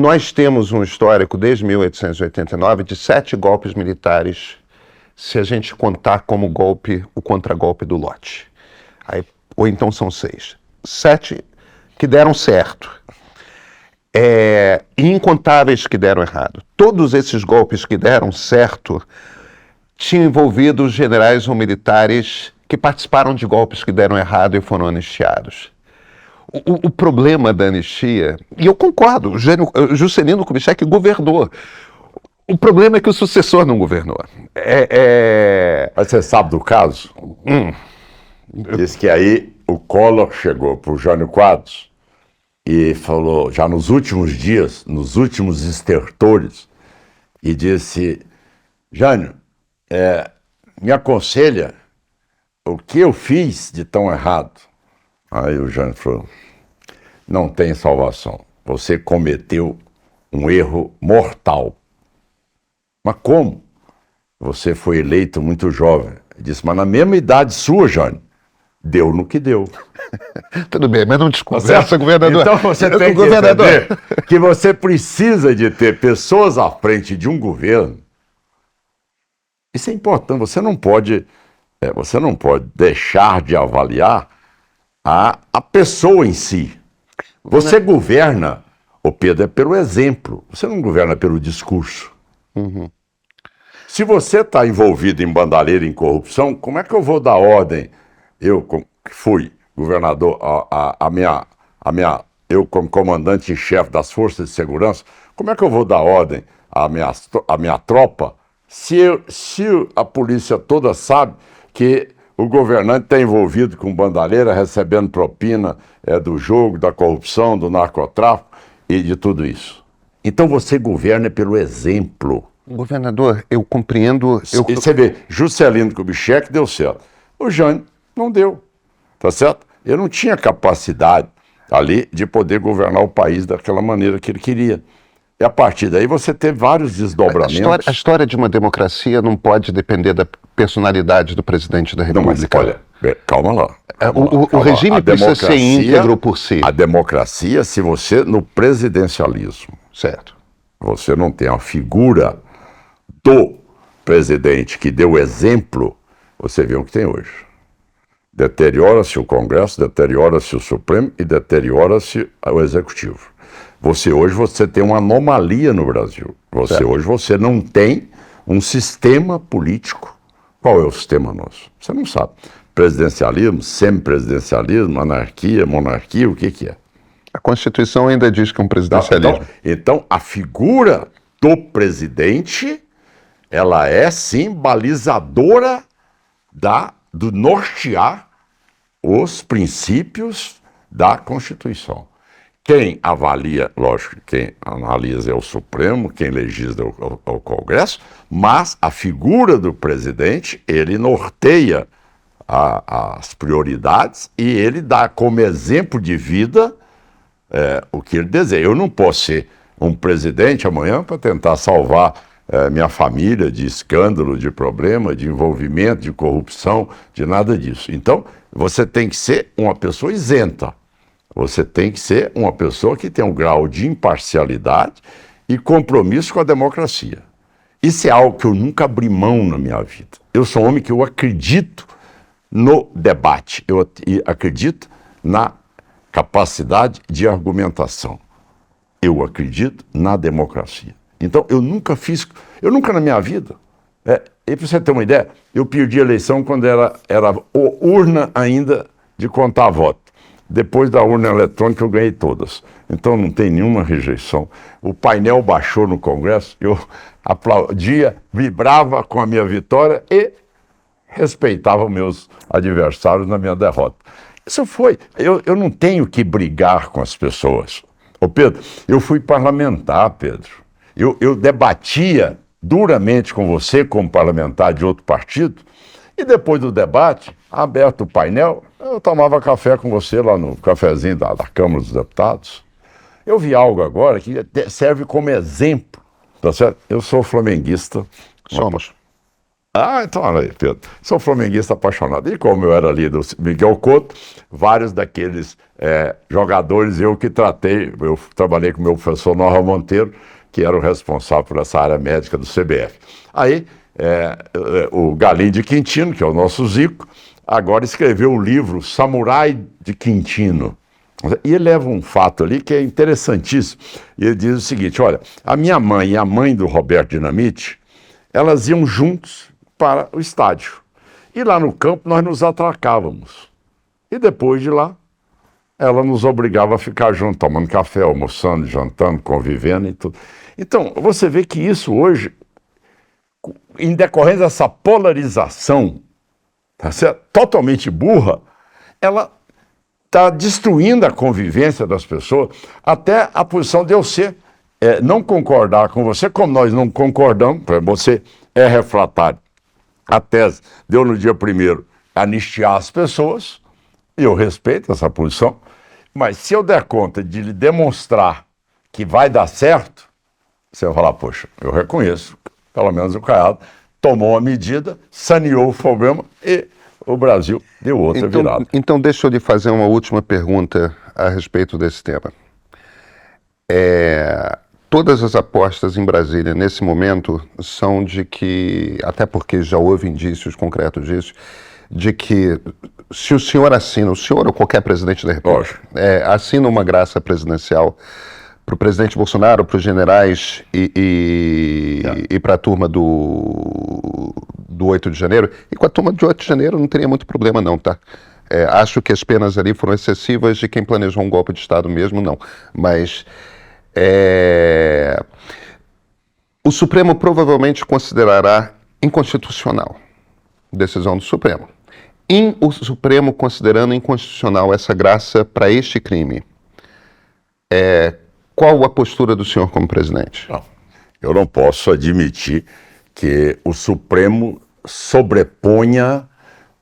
Nós temos um histórico desde 1889 de 7 golpes militares, se a gente contar como golpe o contragolpe do Lott. Ou então são 6. 7 que deram certo. E incontáveis que deram errado. Todos esses golpes que deram certo tinham envolvido generais ou militares que participaram de golpes que deram errado e foram anistiados. O problema da anistia, e eu concordo, o Juscelino Kubitschek governou. O problema é que o sucessor não governou. Mas você sabe do caso? Diz que aí o Collor chegou para o Jânio Quadros e falou, já nos últimos dias, nos últimos estertores, e disse, Jânio, me aconselha o que eu fiz de tão errado. Aí o Jânio falou, não tem salvação, você cometeu um erro mortal. Mas como? Você foi eleito muito jovem. Ele disse, mas na mesma idade sua, Jânio, deu no que deu. Tudo bem, mas não desconversa, governador. Então você tem que entender que você precisa de ter pessoas à frente de um governo. Isso é importante, você não pode deixar de avaliar a pessoa em si. Você governa, ô Pedro, pelo exemplo. Você não governa pelo discurso. Uhum. Se você está envolvido em bandalheira, em corrupção, como é que eu vou dar ordem? Eu, que fui governador, eu como comandante-chefe das forças de segurança, como é que eu vou dar ordem à minha tropa se a polícia toda sabe que o governante está envolvido com bandalheira, recebendo propina do jogo, da corrupção, do narcotráfico e de tudo isso? Então você governa pelo exemplo. Governador, eu compreendo... Você vê, Juscelino Kubitschek deu certo. O Jânio não deu, tá certo? Eu não tinha capacidade ali de poder governar o país daquela maneira que ele queria. E a partir daí você teve vários desdobramentos. A história de uma democracia não pode depender da personalidade do presidente da República. Não, mas olha, calma lá. O regime precisa ser íntegro por si. A democracia, se você, no presidencialismo, certo, você não tem a figura do presidente que deu exemplo, você vê o que tem hoje. Deteriora-se o Congresso, deteriora-se o Supremo e deteriora-se o Executivo. Hoje você tem uma anomalia no Brasil. Hoje você não tem um sistema político. Qual é o sistema nosso? Você não sabe. Presidencialismo, semipresidencialismo, anarquia, monarquia, o que é? A Constituição ainda diz que é um presidencialismo. Então a figura do presidente, ela é sim balizadora do nortear os princípios da Constituição. Quem avalia, lógico, quem analisa é o Supremo, quem legisla é o Congresso, mas a figura do presidente, ele norteia as prioridades e ele dá como exemplo de vida o que ele deseja. Eu não posso ser um presidente amanhã para tentar salvar minha família de escândalo, de problema, de envolvimento, de corrupção, de nada disso. Então, você tem que ser uma pessoa isenta. Você tem que ser uma pessoa que tem um grau de imparcialidade e compromisso com a democracia. Isso é algo que eu nunca abri mão na minha vida. Eu sou um homem que eu acredito no debate, eu acredito na capacidade de argumentação. Eu acredito na democracia. Então, eu nunca na minha vida, e para você ter uma ideia, eu perdi a eleição quando era urna ainda de contar voto. Depois da urna eletrônica eu ganhei todas. Então não tem nenhuma rejeição. O painel baixou no Congresso, eu aplaudia, vibrava com a minha vitória e respeitava meus adversários na minha derrota. Isso foi. Eu não tenho que brigar com as pessoas. Ô Pedro, eu fui parlamentar, Pedro. Eu debatia duramente com você como parlamentar de outro partido e depois do debate, aberto o painel, eu tomava café com você lá no cafezinho da Câmara dos Deputados. Eu vi algo agora que serve como exemplo, tá certo? Eu sou flamenguista. Somos. Então, olha aí, Pedro, sou flamenguista apaixonado. E como eu era ali do Miguel Couto, vários daqueles jogadores eu que tratei, eu trabalhei com o meu professor Norra Monteiro, que era o responsável por essa área médica do CBF. Aí, o Galinho de Quintino, que é o nosso Zico, agora escreveu um livro, Samurai de Quintino. E ele leva um fato ali que é interessantíssimo. E ele diz o seguinte, olha, a minha mãe e a mãe do Roberto Dinamite, elas iam juntos para o estádio. E lá no campo nós nos atracávamos. E depois de lá, ela nos obrigava a ficar junto, tomando café, almoçando, jantando, convivendo e tudo. Então, você vê que isso hoje, em decorrência dessa polarização, tá certo? Totalmente burra, ela está destruindo a convivência das pessoas, até a posição de eu ser, não concordar com você, como nós não concordamos, você é refratário. A tese deu no dia 1º anistiar as pessoas, e eu respeito essa posição, mas se eu der conta de lhe demonstrar que vai dar certo, você vai falar, poxa, eu reconheço, pelo menos o Caiado tomou uma medida, saneou o problema e o Brasil deu outra virada. Então deixa eu lhe fazer uma última pergunta a respeito desse tema. Todas as apostas em Brasília, nesse momento, são de que, até porque já houve indícios concretos disso, de que se o senhor assina, o senhor ou qualquer presidente da República, assina uma graça presidencial para o presidente Bolsonaro, para os generais e para a turma do 8 de janeiro, e com a turma de 8 de janeiro não teria muito problema não, tá? Acho que as penas ali foram excessivas, de quem planejou um golpe de Estado mesmo, não. Mas o Supremo provavelmente considerará inconstitucional decisão do Supremo. O Supremo considerando inconstitucional essa graça para este crime, qual a postura do senhor como presidente? Não, eu não posso admitir que o Supremo sobreponha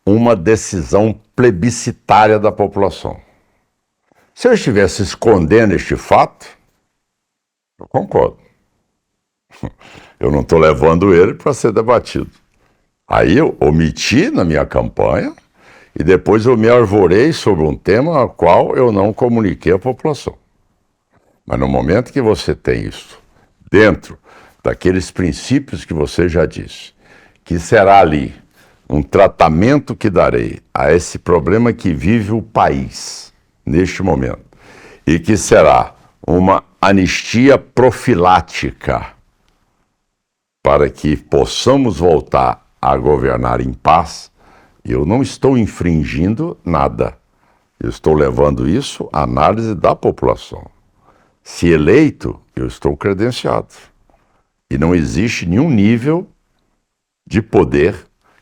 uma decisão plebiscitária da população. Se eu estivesse escondendo este fato, eu concordo. Eu não estou levando ele para ser debatido. Aí eu omiti na minha campanha e depois eu me arvorei sobre um tema ao qual eu não comuniquei à população. Mas no momento que você tem isso dentro daqueles princípios que você já disse, que será ali um tratamento que darei a esse problema que vive o país neste momento, e que será uma anistia profilática para que possamos voltar a governar em paz, eu não estou infringindo nada. Eu estou levando isso à análise da população. Se eleito, eu estou credenciado. E não existe nenhum nível de poder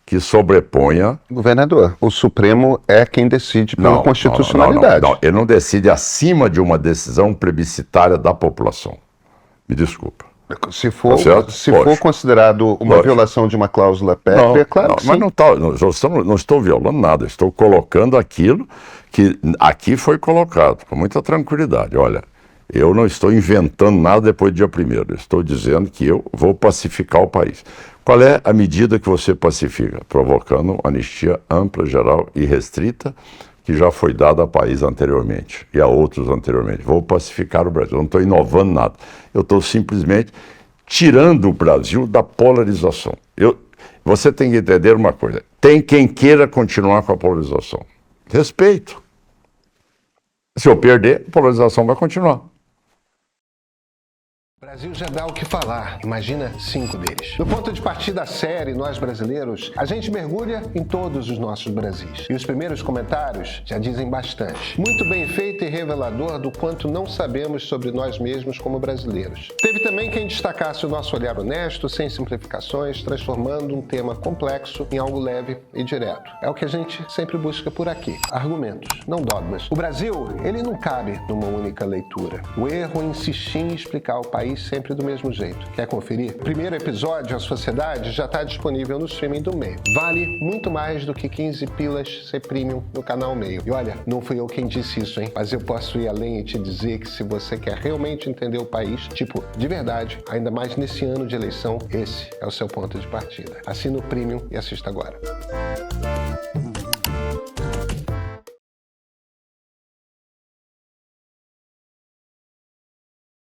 que sobreponha... Governador, o Supremo é quem decide pela constitucionalidade. Não, ele não decide acima de uma decisão plebiscitária da população. Me desculpa. Se for considerado uma violação de uma cláusula pétrea, claro que sim. Mas não estou violando nada, estou colocando aquilo que aqui foi colocado, com muita tranquilidade. Olha, eu não estou inventando nada depois do dia 1º, eu estou dizendo que eu vou pacificar o país. Qual é a medida que você pacifica? Provocando anistia ampla, geral e restrita, que já foi dada ao país anteriormente e a outros anteriormente. Vou pacificar o Brasil, eu não estou inovando nada. Eu estou simplesmente tirando o Brasil da polarização. Você tem que entender uma coisa, tem quem queira continuar com a polarização. Respeito. Se eu perder, a polarização vai continuar. O Brasil já dá o que falar, imagina 5 deles. Do ponto de partida da série Nós Brasileiros, a gente mergulha em todos os nossos Brasis. E os primeiros comentários já dizem bastante. Muito bem feito e revelador do quanto não sabemos sobre nós mesmos como brasileiros. Teve também quem destacasse o nosso olhar honesto, sem simplificações, transformando um tema complexo em algo leve e direto. É o que a gente sempre busca por aqui. Argumentos, não dogmas. O Brasil, ele não cabe numa única leitura. O erro é insistir em explicar o país sempre do mesmo jeito. Quer conferir? O primeiro episódio, A Sociedade, já está disponível no streaming do Meio. Vale muito mais do que 15 pilas ser premium no canal Meio. E olha, não fui eu quem disse isso, hein? Mas eu posso ir além e te dizer que se você quer realmente entender o país, tipo, de verdade, ainda mais nesse ano de eleição, esse é o seu ponto de partida. Assina o premium e assista agora.